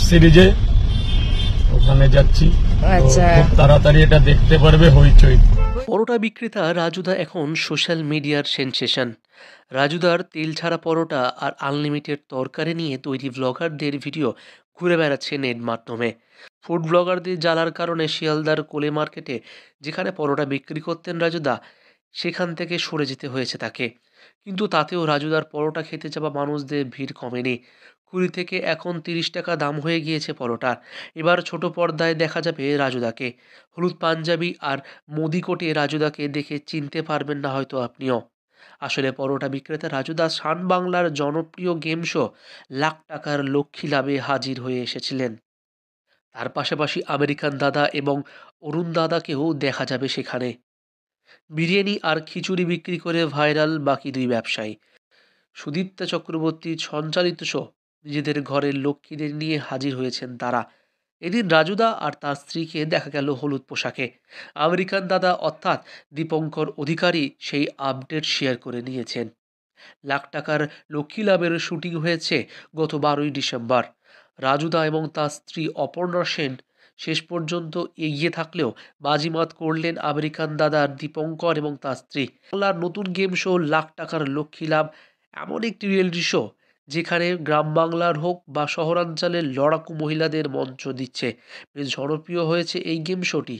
সিরিজে, ওখানে যাচ্ছি। আচ্ছা। খুব তাড়াতাড়ি এটা দেখতে পারবে হইচই। পরোটা বিক্রেতা রাজুদা এখন সোশ্যাল মিডিয়ার সেনসেশন। রাজুদার তেল ছাড়া পরোটা আর আনলিমিটেড তরকারি নিয়ে তৈরি ব্লগারদের ভিডিও ঘুরে বেড়াচ্ছে নেট মাধ্যমে। ফুড ব্লগারদের জ্বালার কারণে শিয়ালদার কোলে মার্কেটে যেখানে পরোটা বিক্রি করতেন রাজুদা, সেখান থেকে সরে যেতে হয়েছে তাকে। কিন্তু তাতেও রাজুদার পরোটা খেতে যাওয়া মানুষদের ভিড় কমেনি। 20 থেকে এখন 30 টাকা দাম হয়ে গিয়েছে পরোটার। এবার ছোট পর্দায় দেখা যাবে রাজুদাকে। হলুদ পাঞ্জাবি আর মোদি কোটে রাজুদাকে দেখে চিনতে পারবেন না হয়তো আপনিও। আসলে পরোটা বিক্রেতা রাজুদা শান বাংলার জনপ্রিয় গেম শো লাখ টাকার লক্ষ্মী লাভে হাজির হয়ে এসেছিলেন। তার পাশাপাশি আমেরিকান দাদা এবং অরুণ দাদাকেও দেখা যাবে সেখানে। বিরিয়ানি আর খিচুড়ি বিক্রি করে ভাইরাল বাকি দুই ব্যবসায়ী। সুদীপ্তা চক্রবর্তী সঞ্চালিত শো নিজেদের ঘরের লক্ষ্মীদের নিয়ে হাজির হয়েছেন তারা। এদিন রাজুদা আর তার স্ত্রীকে দেখা গেল হলুদ পোশাকে। আমেরিকান দাদা অর্থাৎ দীপঙ্কর অধিকারী সেই আপডেট শেয়ার করে নিয়েছেন। লাখ টাকার লক্ষ্মী লাভের শুটিং হয়েছে গত 12ই ডিসেম্বর। রাজুদা এবং তার স্ত্রী অপর্ণা সেন শেষ পর্যন্ত এগিয়ে থাকলেও বাজিমাত করলেন আমেরিকান দাদার দীপঙ্কর এবং তার স্ত্রী। বাংলার নতুন গেম শো লাখ টাকার লক্ষ্মী লাভ এমন একটি রিয়েলিটি শো যেখানে গ্রাম বাংলার হোক বা শহরাঞ্চলের লড়াকু মহিলাদের মঞ্চ দিচ্ছে। বেশ জনপ্রিয় হয়েছে এই গেম শোটি।